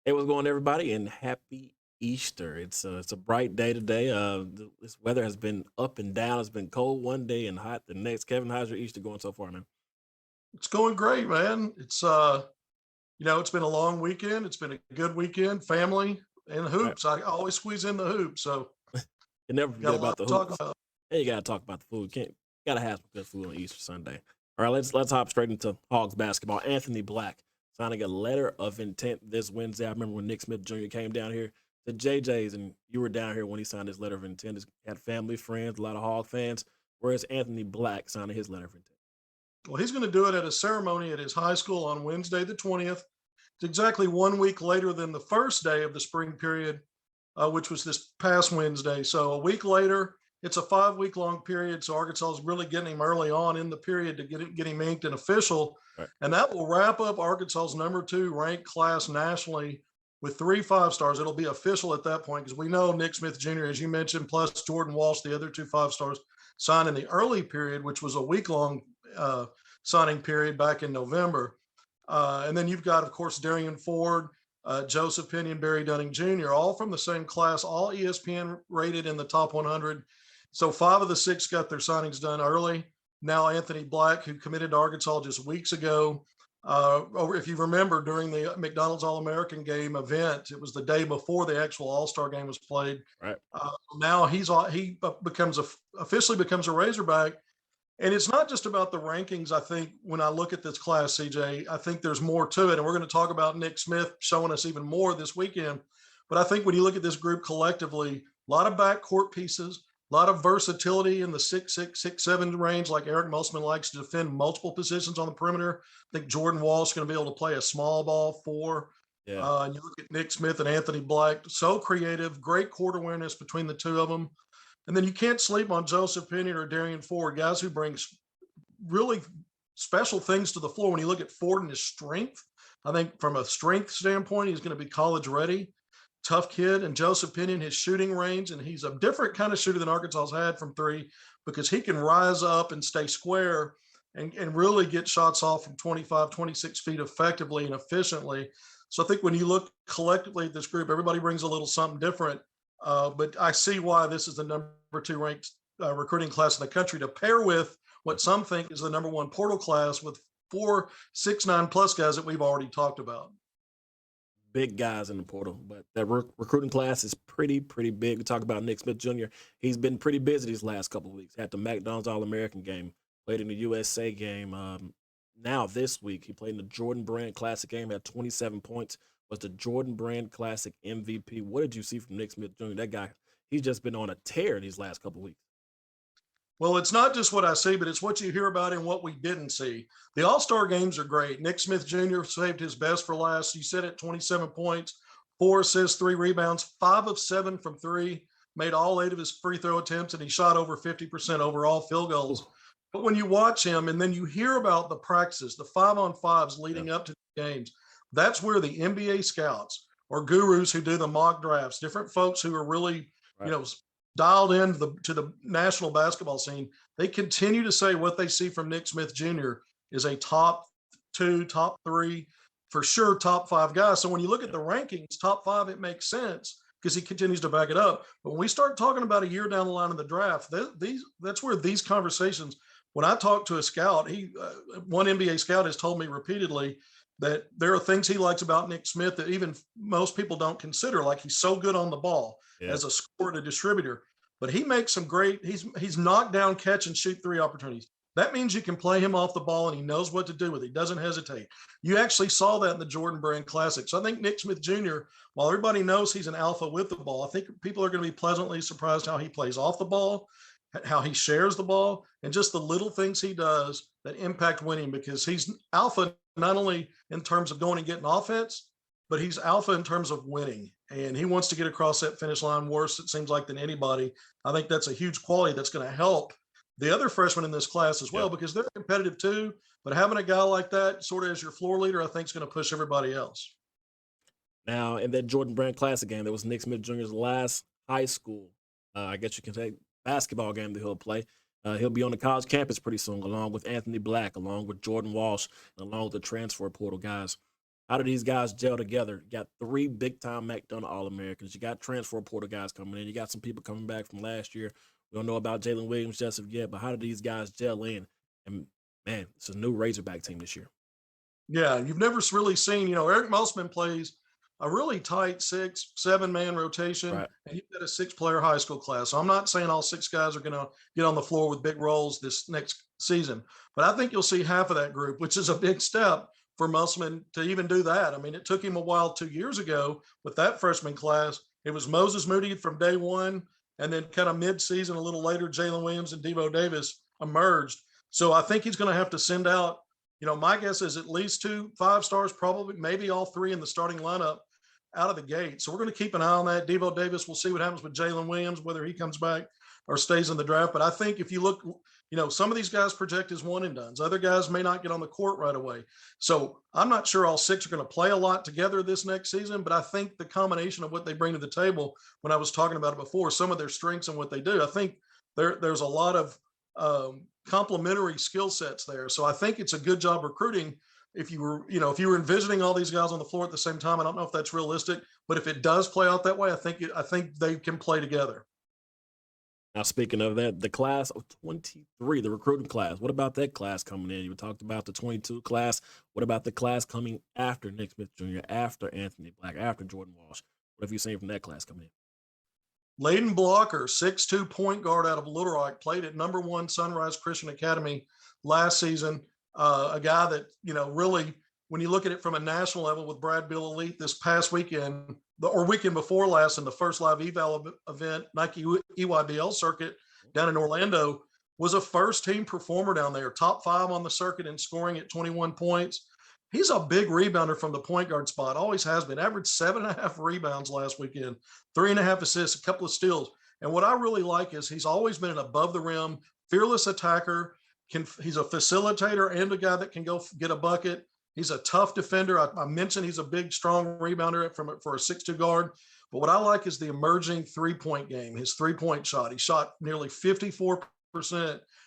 Hey, what's going on, everybody? And happy Easter. It's a bright day today. This weather has been up and down. It's been cold one day and hot the next. Kevin, how's your Easter going so far, man? It's going great, man. It's been a long weekend. It's been a good weekend, family and Right. hoops. I always squeeze in the hoops, so You never got forget a lot about the to talk hoops. about. And you gotta talk about the food. Can't Gotta have some good food on Easter Sunday. All right, let's hop straight into Hogs basketball. Anthony Black signing a letter of intent this Wednesday. I remember when Nick Smith Jr. came down here to JJ's, and you were down here when he signed his letter of intent. He had family, friends, a lot of Hog fans. Whereas Anthony Black signing his letter of intent. Well, he's going to do it at a ceremony at his high school on Wednesday, the 20th. It's exactly 1 week later than the first day of the spring period, which was this past Wednesday. So a week later, it's a 5 week long period. So Arkansas is really getting him early on in the period to get him inked and official. Right. And that will wrap up Arkansas's #2 ranked class nationally with 3 5 stars. It'll be official at that point because we know Nick Smith Jr., as you mentioned, plus Jordan Walsh, the other 2 5 stars, signed in the early period, which was a week long signing period back in November. And then you've got, of course, Darian Ford, Joseph Pinion, Barry Dunning Jr., all from the same class, all ESPN rated in the top 100. So 5 of the 6 got their signings done early. Now Anthony Black, who committed to Arkansas just weeks ago, or if you remember during the McDonald's All-American game event, it was the day before the actual All-Star game was played. Right. Now he officially becomes a Razorback. And it's not just about the rankings. I think when I look at this class, CJ, I think there's more to it. And we're going to talk about Nick Smith showing us even more this weekend. But I think when you look at this group collectively, a lot of backcourt pieces, a lot of versatility in the 6'6", 6'7" range, like Eric Musselman likes to defend multiple positions on the perimeter. I think Jordan Walsh is going to be able to play a small ball 4. Yeah. And you look at Nick Smith and Anthony Black, so creative, great court awareness between the two of them. And then you can't sleep on Joseph Pinion or Darian Ford, guys who bring really special things to the floor. When you look at Ford and his strength, I think from a strength standpoint, he's going to be college ready. Tough kid. And Joseph Pinion, his shooting range, and he's a different kind of shooter than Arkansas's had from 3 because he can rise up and stay square and really get shots off from 25, 26 feet effectively and efficiently. So I think when you look collectively at this group, everybody brings a little something different. But I see why this is the #2 ranked recruiting class in the country to pair with what some think is the #1 portal class with 4, 6'9" plus guys that we've already talked about. Big guys in the portal, but that recruiting class is pretty big. We talk about Nick Smith Jr. He's been pretty busy these last couple of weeks. Had the McDonald's All American game, played in the USA game. Now this week he played in the Jordan Brand Classic game. Had 27 points. Was the Jordan Brand Classic MVP. What did you see from Nick Smith Jr.? That guy, he's just been on a tear these last couple of weeks. Well, it's not just what I see, but it's what you hear about and what we didn't see. The All-Star games are great. Nick Smith Jr. saved his best for last. You said it, 27 points, 4 assists, 3 rebounds, 5 of 7 from 3, made all 8 of his free throw attempts, and he shot over 50% overall field goals. Ooh. But when you watch him and then you hear about the practices, the 5-on-5s Yeah. leading up to the games, that's where the NBA scouts or gurus who do the mock drafts, different folks who are really, you Right. know, dialed in to the national basketball scene, they continue to say what they see from Nick Smith Jr. is a top 2, top 3, for sure top 5 guy. So when you look at Yeah. the rankings, top 5, it makes sense because he continues to back it up. But when we start talking about a year down the line in the draft, that's where these conversations. When I talk to a scout, one NBA scout has told me repeatedly that there are things he likes about Nick Smith that even most people don't consider, like he's so good on the ball Yeah. as a scorer and a distributor. But he makes some great, he's knocked down catch and shoot 3 opportunities. That means you can play him off the ball and he knows what to do with it. He doesn't hesitate. You actually saw that in the Jordan Brand Classic. So I think Nick Smith Jr., while everybody knows he's an alpha with the ball, I think people are going to be pleasantly surprised how he plays off the ball, how he shares the ball, and just the little things he does that impact winning, because he's alpha not only in terms of going and getting offense, but he's alpha in terms of winning. And he wants to get across that finish line worse, it seems like, than anybody. I think that's a huge quality that's going to help the other freshmen in this class as Yeah. well, because they're competitive too. But having a guy like that sort of as your floor leader, I think is going to push everybody else. Now, in that Jordan Brand Classic game, that was Nick Smith Jr.'s last high school, I guess you can say, basketball game that he'll play. He'll be on the college campus pretty soon, along with Anthony Black, along with Jordan Walsh, and along with the transfer portal guys. How do these guys gel together? You got 3 big-time McDonough All-Americans. You got transfer portal guys coming in. You got some people coming back from last year. We don't know about Jaylin Williams just of yet, but how do these guys gel in? And, man, it's a new Razorback team this year. Yeah, you've never really seen, Eric Musselman plays a really tight 6, 7-man rotation, Right. and you've got a 6-player high school class. So I'm not saying all 6 guys are going to get on the floor with big roles this next season, but I think you'll see half of that group, which is a big step for Musselman to even do that. I mean, it took him a while 2 years ago with that freshman class. It was Moses Moody from day one, and then kind of mid-season, a little later, Jaylin Williams and Devo Davis emerged. So I think he's going to have to send out, my guess is at least 2 5-stars, probably maybe all 3 in the starting lineup out of the gate. So we're going to keep an eye on that. Devo Davis, we'll see what happens with Jaylin Williams, whether he comes back or stays in the draft. But I think if you look, some of these guys project as one and dones. Other guys may not get on the court right away. So I'm not sure all 6 are going to play a lot together this next season, but I think the combination of what they bring to the table, when I was talking about it before, some of their strengths and what they do, I think there's a lot of complementary skill sets there. So I think it's a good job recruiting. If you were envisioning all these guys on the floor at the same time, I don't know if that's realistic, but if it does play out that way, I think they can play together. Now, speaking of that, the class of 23, the recruiting class, what about that class coming in? You talked about the 22 class. What about the class coming after Nick Smith Jr., after Anthony Black, after Jordan Walsh? What have you seen from that class coming in? Layden Blocker, 6'2" point guard out of Little Rock, played at number 1 Sunrise Christian Academy last season. A guy that, really, when you look at it from a national level with Brad Bill Elite this past weekend, or weekend before last in the first live eval event, Nike EYBL circuit down in Orlando, was a first-team performer down there, top 5 on the circuit in scoring at 21 points. He's a big rebounder from the point guard spot, always has been. Averaged 7.5 rebounds last weekend, 3.5 assists, a couple of steals. And what I really like is he's always been an above the rim, fearless attacker. He's a facilitator and a guy that can go get a bucket. He's a tough defender. I mentioned he's a big, strong rebounder for a 6'2" guard. But what I like is the emerging three-point game, his three-point shot. He shot nearly 54%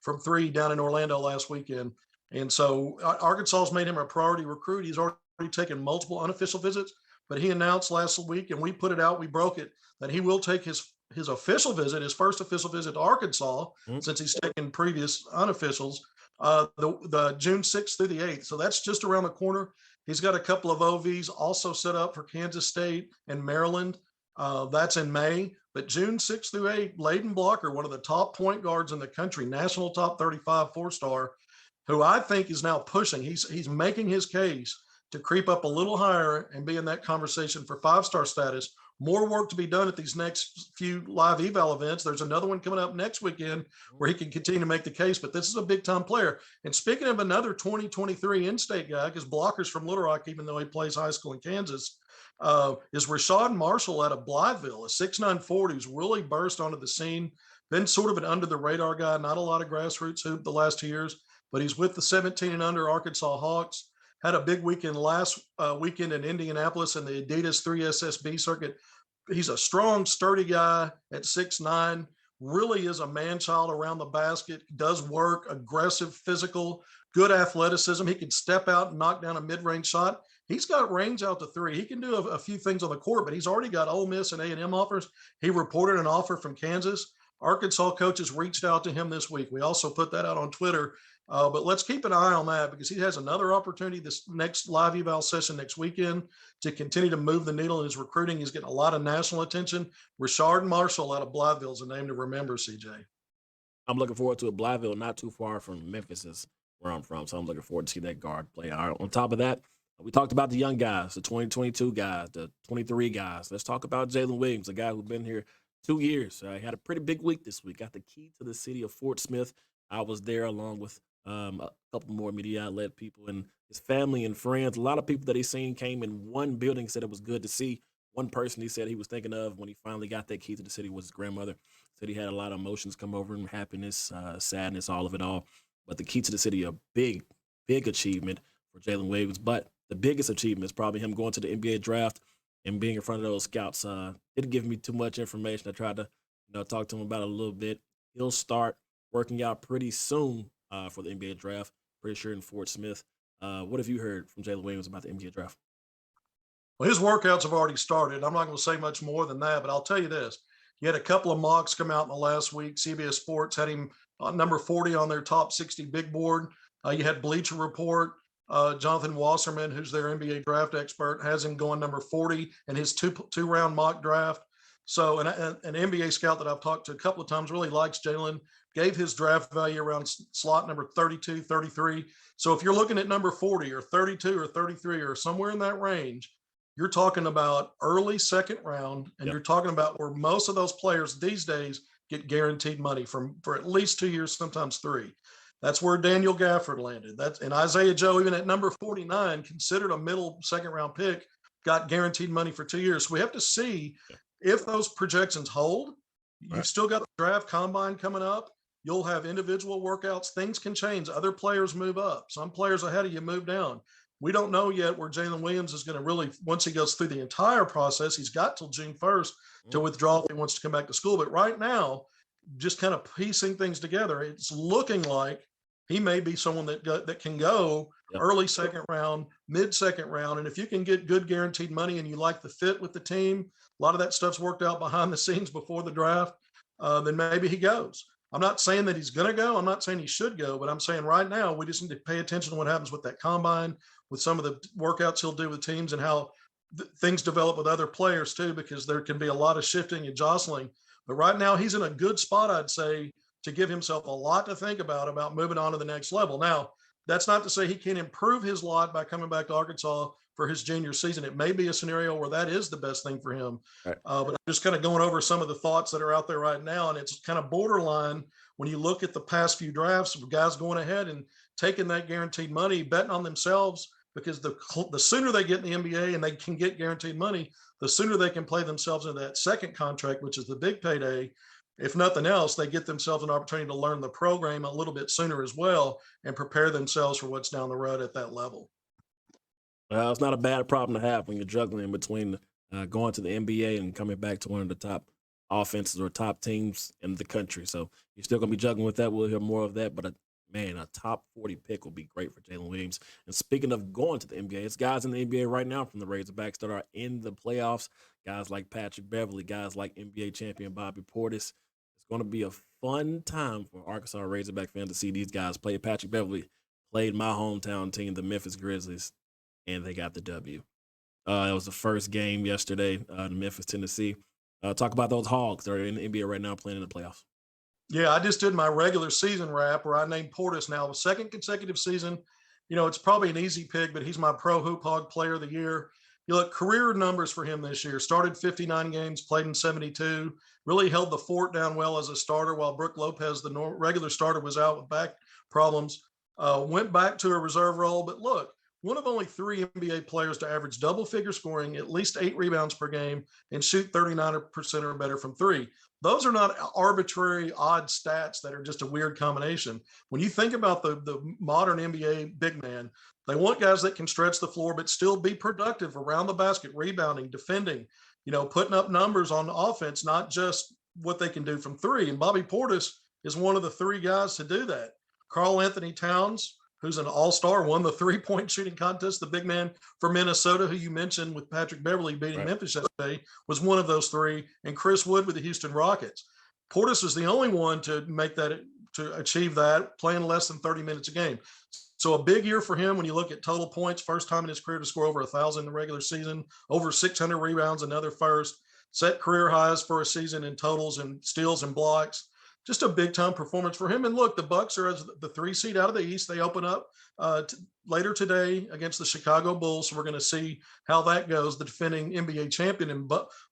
from 3 down in Orlando last weekend. And so Arkansas's made him a priority recruit. He's already taken multiple unofficial visits, but he announced last week, and we put it out, we broke it, that he will take his official visit, his first official visit to Arkansas, since he's taken previous unofficials, the June 6th through the 8th. So that's just around the corner. He's got a couple of OVs also set up for Kansas State and Maryland. That's in May. But June 6th through 8th, Layden Blocker, one of the top point guards in the country, national top 35 4-star, who I think is now pushing. He's making his case to creep up a little higher and be in that conversation for 5-star status. More work to be done at these next few live eval events. There's another one coming up next weekend where he can continue to make the case, but this is a big time player. And speaking of another 2023 in-state guy, because Blocker's from Little Rock, even though he plays high school in Kansas, is Rashad Marshall out of Blytheville, a 6'9" forward who's really burst onto the scene, been sort of an under the radar guy, not a lot of grassroots hoop the last 2 years, but he's with the 17 and under Arkansas Hawks. Had a big weekend last weekend in Indianapolis in the Adidas 3SSB circuit. He's a strong, sturdy guy at 6'9", really is a man-child around the basket, does work, aggressive, physical, good athleticism. He can step out and knock down a mid-range shot. He's got range out to 3. He can do a few things on the court, but he's already got Ole Miss and A&M offers. He reported an offer from Kansas. Arkansas coaches reached out to him this week. We also put that out on Twitter. But let's keep an eye on that because he has another opportunity this next live eval session next weekend to continue to move the needle in his recruiting. He's getting a lot of national attention. Rashard Marshall out of Blytheville is a name to remember, CJ. I'm looking forward to it. Blytheville, not too far from Memphis is where I'm from, so I'm looking forward to see that guard play. All right, on top of that, we talked about the young guys, the 2022 guys, the 23 guys. Let's talk about Jaylin Williams, a guy who's been here 2 years. He had a pretty big week this week. Got the key to the city of Fort Smith. I was there along with a couple more media outlet people and his family and friends. A lot of people that he's seen came in one building, said it was good to see. One person he said he was thinking of when he finally got that key to the city was his grandmother. Said he had a lot of emotions come over him, happiness, sadness, all of it all. But the key to the city, a big, big achievement for Jaylin Williams. But the biggest achievement is probably him going to the NBA draft and being in front of those scouts. Didn't give me too much information. I tried to talk to him about it a little bit. He'll start working out pretty soon for the NBA draft, pretty sure in Fort Smith. What have you heard from Jaylin Williams about the NBA draft? Well, his workouts have already started. I'm not going to say much more than that, but I'll tell you this. You had a couple of mocks come out in the last week. CBS Sports had him number 40 on their top 60 big board. You had Bleacher Report. Jonathan Wasserman, who's their NBA draft expert, has him going number 40 in his two-round mock draft. So an NBA scout that I've talked to a couple of times really likes Jaylin, gave his draft value around slot number 32, 33. So if you're looking at number 40 or 32 or 33 or somewhere in that range, you're talking about early second round, and you're talking about where most of those players these days get guaranteed money for at least 2 years, sometimes 3. That's where Daniel Gafford landed. And Isaiah Joe, even at number 49, considered a middle second round pick, got guaranteed money for 2 years. So we have to see if those projections hold. You've still got the draft combine coming up. You'll have individual workouts. Things can change. Other players move up. Some players ahead of you move down. We don't know yet where Jaylin Williams is going to really, once he goes through the entire process, he's got till June 1st to withdraw if he wants to come back to school. But right now, just kind of piecing things together, it's looking like he may be someone that can go early second round, mid second round. And if you can get good guaranteed money and you like the fit with the team, a lot of that stuff's worked out behind the scenes before the draft, then maybe he goes. I'm not saying that he's going to go. I'm not saying he should go, but I'm saying right now we just need to pay attention to what happens with that combine, with some of the workouts he'll do with teams, and how things develop with other players too, because there can be a lot of shifting and jostling. But right now he's in a good spot, I'd say, to give himself a lot to think about moving on to the next level. Now, that's not to say he can improve his lot by coming back to Arkansas for his junior season. It may be a scenario where that is the best thing for him. Right. But I'm just kind of going over some of the thoughts that are out there right now, and it's kind of borderline when you look at the past few drafts of guys going ahead and taking that guaranteed money, betting on themselves, because the sooner they get in the NBA and they can get guaranteed money, the sooner they can play themselves into that second contract, which is the big payday. If nothing else, they get themselves an opportunity to learn the program a little bit sooner as well and prepare themselves for what's down the road at that level. Well, it's not a bad problem to have when you're juggling between going to the NBA and coming back to one of the top offenses or top teams in the country. So you're still going to be juggling with that. We'll hear more of that. But, a top 40 pick will be great for Jaylin Williams. And speaking of going to the NBA, it's guys in the NBA right now from the Razorbacks that are in the playoffs. Guys like Patrick Beverley, guys like NBA champion Bobby Portis. It's going to be a fun time for Arkansas Razorback fans to see these guys play. Patrick Beverley played my hometown team, the Memphis Grizzlies, and they got the W. It was the first game yesterday in Memphis, Tennessee. Talk about those Hogs that are in the NBA right now playing in the playoffs. Yeah, I just did my regular season wrap where I named Portis now the second consecutive season. It's probably an easy pick, but he's my pro hoop hog player of the year. You look, career numbers for him this year: started 59 games, played in 72, really held the fort down well as a starter while Brook Lopez, the regular starter, was out with back problems. Went back to a reserve role, but look, one of only 3 NBA players to average double-figure scoring, at least 8 rebounds per game, and shoot 39% or better from 3. Those are not arbitrary, odd stats that are just a weird combination. When you think about the modern NBA big man, they want guys that can stretch the floor but still be productive around the basket, rebounding, defending, putting up numbers on offense, not just what they can do from 3. And Bobby Portis is one of the 3 guys to do that. Karl Anthony Towns, who's an all-star, won the 3-point shooting contest. The big man for Minnesota, who you mentioned with Patrick Beverley beating Memphis yesterday, was one of those 3. And Chris Wood with the Houston Rockets. Portis is the only one to make that, to achieve that, playing less than 30 minutes a game. So a big year for him when you look at total points. First time in his career to score over 1,000 in the regular season, over 600 rebounds, another first. Set career highs for a season in totals and steals and blocks. Just a big time performance for him. And look, the Bucks are as the 3 seed out of the East. They open up later today against the Chicago Bulls. So we're going to see how that goes. The defending NBA champion, and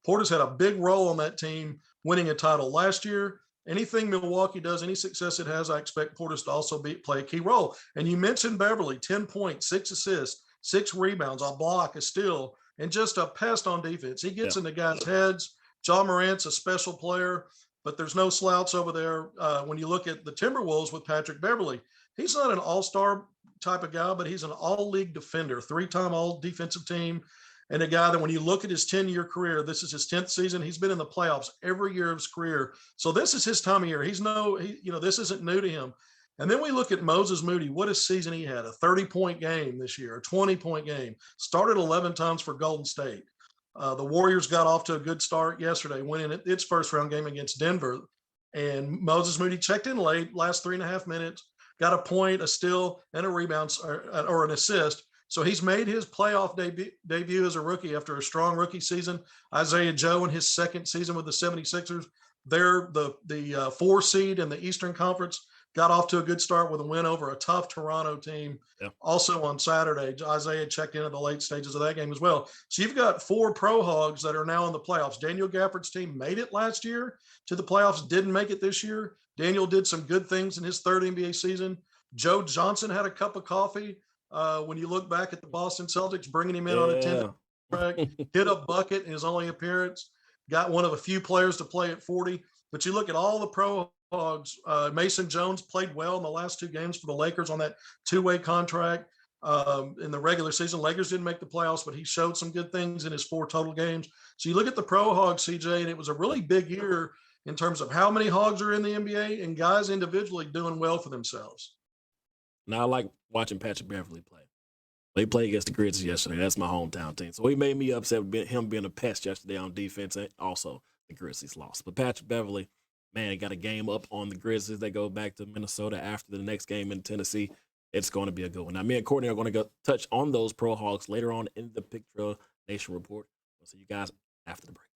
Portis had a big role on that team, winning a title last year. Anything Milwaukee does, any success it has, I expect Portis to also play a key role. And you mentioned Beverley, 10 points, 6 assists, 6 rebounds, a block, a steal, and just a pest on defense. He gets into guys' heads. Ja Morant's a special player, but there's no slouch over there. When you look at the Timberwolves with Patrick Beverley, he's not an all-star type of guy, but he's an all-league defender, 3-time all-defensive team, and a guy that when you look at his 10-year career, this is his 10th season. He's been in the playoffs every year of his career. So this is his time of year. This isn't new to him. And then we look at Moses Moody, what a season he had, a 30-point game this year, a 20-point game, started 11 times for Golden State. The Warriors got off to a good start yesterday, winning its first round game against Denver. And Moses Moody checked in late, last 3.5 minutes, got a point, a steal, and a rebound or an assist. So he's made his playoff debut as a rookie after a strong rookie season. Isaiah Joe in his second season with the 76ers. They're the 4 seed in the Eastern Conference, got off to a good start with a win over a tough Toronto team. Yeah. Also on Saturday, Isaiah checked in at the late stages of that game as well. So you've got 4 Pro Hogs that are now in the playoffs. Daniel Gafford's team made it last year to the playoffs, didn't make it this year. Daniel did some good things in his third NBA season. Joe Johnson had a cup of coffee when you look back at the Boston Celtics, bringing him in on a 10th track, hit a bucket in his only appearance, got one of a few players to play at 40. But you look at all the Pro Hogs, Mason Jones played well in the last 2 games for the Lakers on that 2-way contract in the regular season. Lakers didn't make the playoffs, but he showed some good things in his 4 total games. So you look at the Pro Hogs, CJ, and it was a really big year in terms of how many Hogs are in the NBA and guys individually doing well for themselves. Now I like watching Patrick Beverly play. He played against the Grizzlies yesterday. That's my hometown team. So he made me upset with him being a pest yesterday on defense, and also the Grizzlies lost. But Patrick Beverly, man, he got a game up on the Grizzlies. They go back to Minnesota after the next game in Tennessee. It's going to be a good one. Now, me and Courtney are going to go touch on those Pro Hogs later on in the Picture Nation report. We'll see you guys after the break.